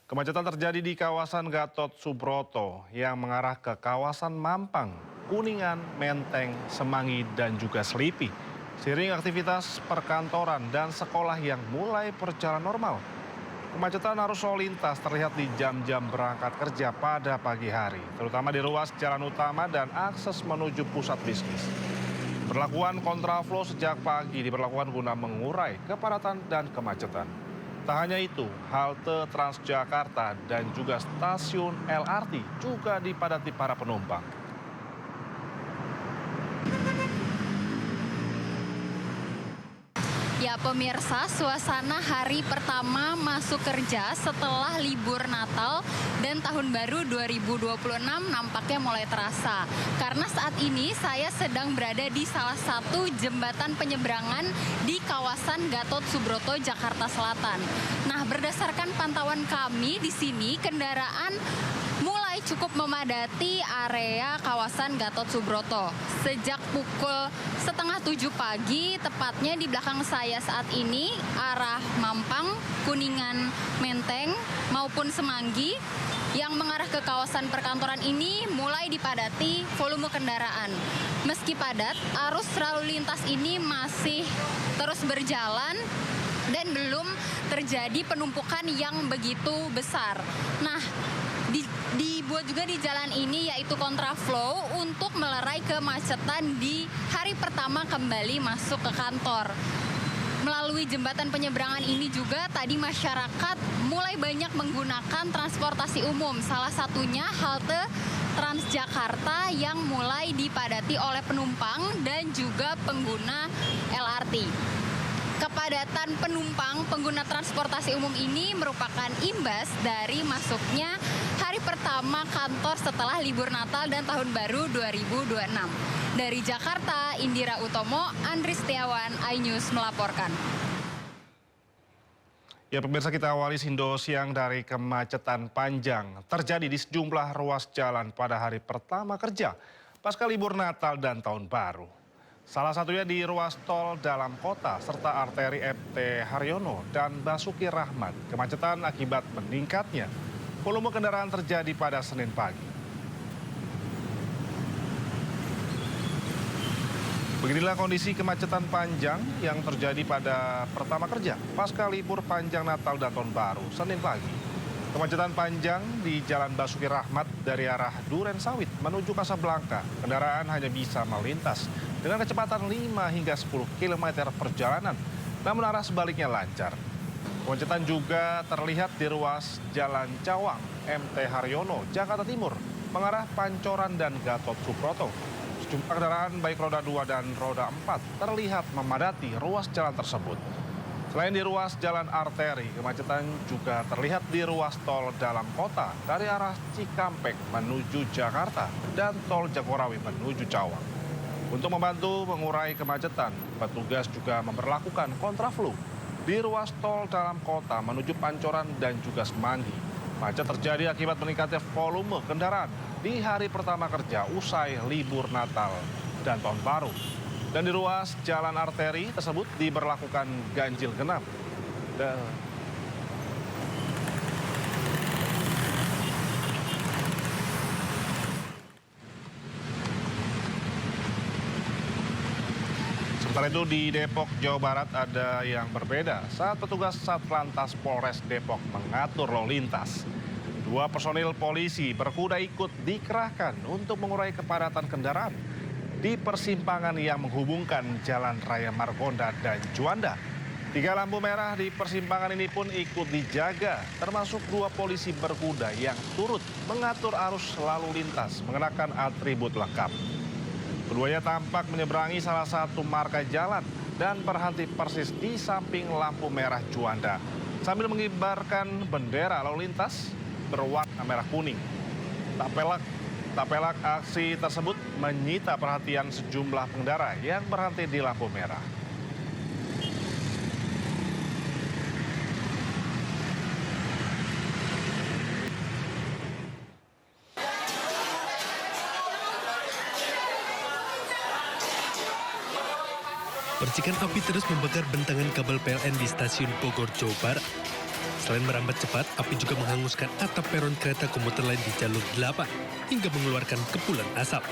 Kemacetan terjadi di kawasan Gatot Subroto yang mengarah ke kawasan Mampang, Kuningan, Menteng, Semanggi, dan juga Selipi. Seiring aktivitas perkantoran dan sekolah yang mulai berjalan normal. Kemacetan arus lalu lintas terlihat di jam-jam berangkat kerja pada pagi hari, terutama di ruas jalan utama dan akses menuju pusat bisnis. Berlakuan kontraflow sejak pagi diberlakukan guna mengurai kepadatan dan kemacetan. Tak hanya itu, halte Transjakarta dan juga stasiun LRT juga dipadati para penumpang. Ya pemirsa, suasana hari pertama masuk kerja setelah libur Natal dan Tahun Baru 2026 nampaknya mulai terasa. Karena saat ini saya sedang berada di salah satu jembatan penyeberangan di kawasan Gatot Subroto, Jakarta Selatan. Nah, berdasarkan pantauan kami di sini, kendaraan mulai cukup memadati area kawasan Gatot Subroto. Sejak pukul setengah 7 pagi, tepatnya di belakang saya saat ini, arah Mampang, Kuningan, Menteng, maupun Semanggi, yang mengarah ke kawasan perkantoran ini mulai dipadati volume kendaraan. Meski padat, arus lalu lintas ini masih terus berjalan dan belum terjadi penumpukan yang begitu besar. Nah, dibuat juga di jalan ini yaitu kontraflow untuk melerai kemacetan di hari pertama kembali masuk ke kantor. Melalui jembatan penyeberangan ini juga tadi masyarakat mulai banyak menggunakan transportasi umum. Salah satunya halte Transjakarta yang mulai dipadati oleh penumpang dan juga pengguna LRT. Kepadatan penumpang pengguna transportasi umum ini merupakan imbas dari masuknya hari pertama kantor setelah libur Natal dan Tahun Baru 2026. Dari Jakarta, Indira Utomo, Andri Setiawan, iNews melaporkan. Ya pemirsa, kita awali Sindo siang dari kemacetan panjang terjadi di sejumlah ruas jalan pada hari pertama kerja pasca libur Natal dan Tahun Baru. Salah satunya di ruas tol dalam kota serta arteri MT Haryono dan Basuki Rahmat. Kemacetan akibat meningkatnya volume kendaraan terjadi pada Senin pagi. Beginilah kondisi kemacetan panjang yang terjadi pada pertama kerja pasca libur panjang Natal dan Tahun Baru Senin pagi. Kemacetan panjang di Jalan Basuki Rahmat dari arah Duren Sawit menuju Kasablanka. Kendaraan hanya bisa melintas dengan kecepatan 5 hingga 10 km perjalanan, namun arah sebaliknya lancar. Kemacetan juga terlihat di ruas Jalan Cawang, MT Haryono, Jakarta Timur, mengarah Pancoran dan Gatot Subroto. Sejumlah kendaraan baik roda 2 dan roda 4 terlihat memadati ruas jalan tersebut. Selain di ruas jalan arteri, kemacetan juga terlihat di ruas tol dalam kota dari arah Cikampek menuju Jakarta dan tol Jagorawi menuju Cawang. Untuk membantu mengurai kemacetan, petugas juga memberlakukan kontraflow di ruas tol dalam kota menuju Pancoran dan juga Semanggi. Macet terjadi akibat meningkatnya volume kendaraan di hari pertama kerja usai libur Natal dan Tahun Baru. Dan di ruas jalan arteri tersebut diberlakukan ganjil genap. Sementara itu di Depok, Jawa Barat ada yang berbeda saat petugas Satlantas Polres Depok mengatur lalu lintas. 2 personil polisi berkuda ikut dikerahkan untuk mengurai kepadatan kendaraan di persimpangan yang menghubungkan Jalan Raya Margonda dan Juanda. 3 lampu merah di persimpangan ini pun ikut dijaga, termasuk 2 polisi berkuda yang turut mengatur arus lalu lintas mengenakan atribut lengkap. Keduanya tampak menyeberangi salah satu marka jalan dan berhenti persis di samping lampu merah Juanda sambil mengibarkan bendera lalu lintas berwarna merah kuning. Tak pelak aksi tersebut menyita perhatian sejumlah pengendara yang berhenti di lampu merah. Percikan api terus membakar bentangan kabel PLN di stasiun Bogor, Jawa Barat. Selain merambat cepat, api juga menghanguskan atap peron kereta komuter lain di jalur 8 hingga mengeluarkan kepulan asap.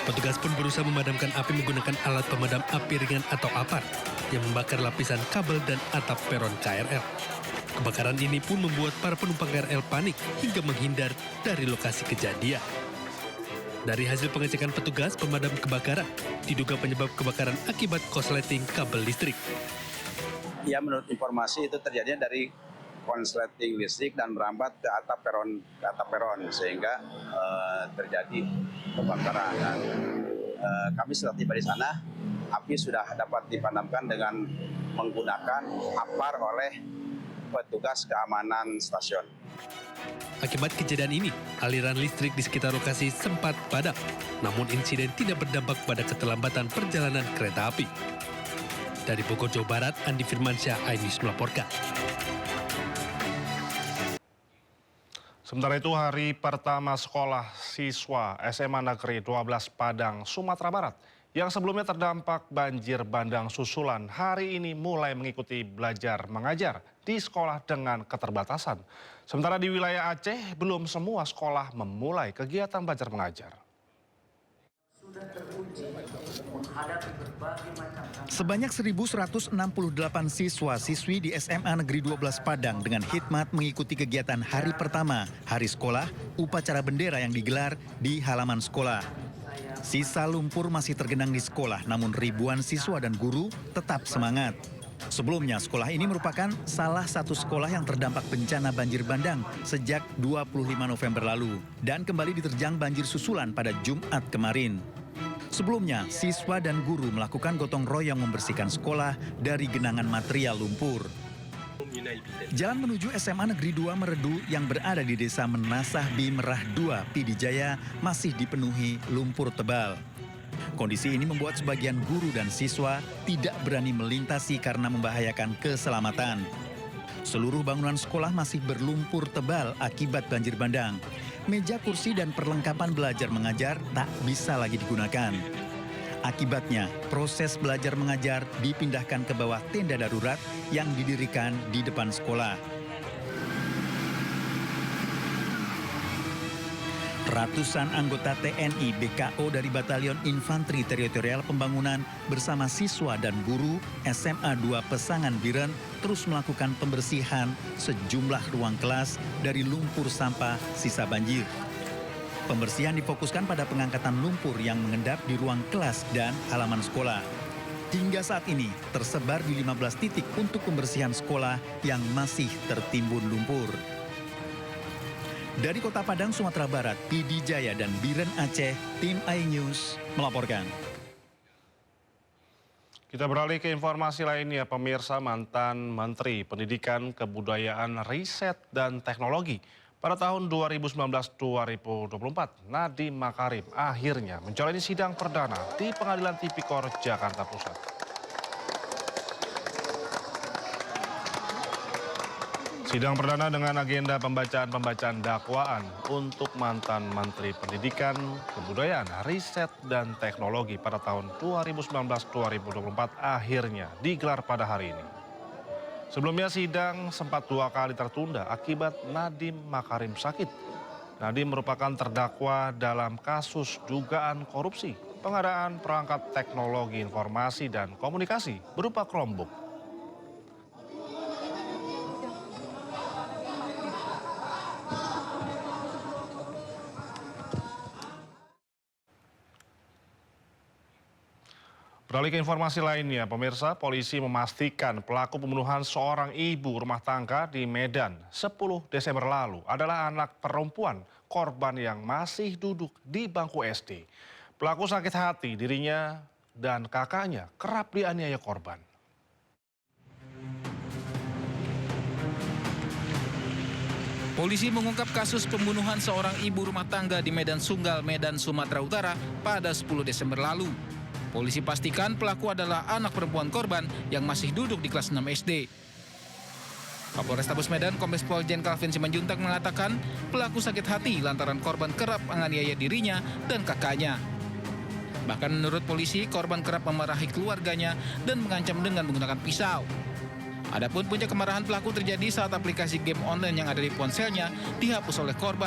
Petugas pun berusaha memadamkan api menggunakan alat pemadam api ringan atau APAR yang membakar lapisan kabel dan atap peron KRL. Kebakaran ini pun membuat para penumpang KRL panik hingga menghindar dari lokasi kejadian. Dari hasil pengecekan petugas pemadam kebakaran, diduga penyebab kebakaran akibat korsleting kabel listrik. Ya, menurut informasi itu terjadinya dari konsleting listrik dan merambat ke atap peron sehingga terjadi kebakaran. Dan kami setelah tiba di sana, api sudah dapat dipadamkan dengan menggunakan APAR oleh petugas keamanan stasiun. Akibat kejadian ini, aliran listrik di sekitar lokasi sempat padam. Namun insiden tidak berdampak pada keterlambatan perjalanan kereta api. Dari Bogor, Jawa Barat, Andi Firmansyah, iNews melaporkan. Sementara itu, hari pertama sekolah siswa SMA Negeri 12 Padang, Sumatera Barat, yang sebelumnya terdampak banjir bandang susulan, hari ini mulai mengikuti belajar mengajar di sekolah dengan keterbatasan. Sementara di wilayah Aceh, belum semua sekolah memulai kegiatan belajar mengajar. Sebanyak 1.168 siswa-siswi di SMA Negeri 12 Padang dengan khidmat mengikuti kegiatan hari pertama, hari sekolah, upacara bendera yang digelar di halaman sekolah. Sisa lumpur masih tergenang di sekolah, namun ribuan siswa dan guru tetap semangat. Sebelumnya, sekolah ini merupakan salah satu sekolah yang terdampak bencana banjir bandang sejak 25 November lalu dan kembali diterjang banjir susulan pada Jumat kemarin. Sebelumnya, siswa dan guru melakukan gotong royong membersihkan sekolah dari genangan material lumpur. Jalan menuju SMA Negeri 2 Meredu yang berada di Desa Menasah Bimerah 2, Pidijaya masih dipenuhi lumpur tebal. Kondisi ini membuat sebagian guru dan siswa tidak berani melintasi karena membahayakan keselamatan. Seluruh bangunan sekolah masih berlumpur tebal akibat banjir bandang. Meja, kursi, dan perlengkapan belajar mengajar tak bisa lagi digunakan. Akibatnya, proses belajar mengajar dipindahkan ke bawah tenda darurat yang didirikan di depan sekolah. Ratusan anggota TNI BKO dari Batalion Infanteri Teritorial Pembangunan bersama siswa dan guru SMA 2 Pesangan Biren terus melakukan pembersihan sejumlah ruang kelas dari lumpur sampah sisa banjir. Pembersihan difokuskan pada pengangkatan lumpur yang mengendap di ruang kelas dan halaman sekolah. Hingga saat ini tersebar di 15 titik untuk pembersihan sekolah yang masih tertimbun lumpur. Dari Kota Padang, Sumatera Barat, Pidijaya dan Biren Aceh, tim iNews melaporkan. Kita beralih ke informasi lainnya, pemirsa. Mantan Menteri Pendidikan, Kebudayaan, Riset, dan Teknologi pada tahun 2019-2024, Nadiem Makarim akhirnya menjalani sidang perdana di Pengadilan Tipikor Jakarta Pusat. Sidang perdana dengan agenda pembacaan dakwaan untuk mantan Menteri Pendidikan, Kebudayaan, Riset, dan Teknologi pada tahun 2019-2024 akhirnya digelar pada hari ini. Sebelumnya sidang sempat 2 kali tertunda akibat Nadiem Makarim sakit. Nadiem merupakan terdakwa dalam kasus dugaan korupsi, pengadaan perangkat teknologi informasi dan komunikasi berupa Chromebook. Beralih ke informasi lainnya, pemirsa, polisi memastikan pelaku pembunuhan seorang ibu rumah tangga di Medan 10 Desember lalu adalah anak perempuan korban yang masih duduk di bangku SD. Pelaku sakit hati, dirinya dan kakaknya kerap dianiaya korban. Polisi mengungkap kasus pembunuhan seorang ibu rumah tangga di Medan Sunggal, Medan, Sumatera Utara pada 10 Desember lalu. Polisi pastikan pelaku adalah anak perempuan korban yang masih duduk di kelas 6 SD. Kapolrestabes Medan, Kombes Pol Jen Calvin Simanjuntak mengatakan pelaku sakit hati lantaran korban kerap menganiaya dirinya dan kakaknya. Bahkan menurut polisi, korban kerap memarahi keluarganya dan mengancam dengan menggunakan pisau. Adapun puncak kemarahan pelaku terjadi saat aplikasi game online yang ada di ponselnya dihapus oleh korban.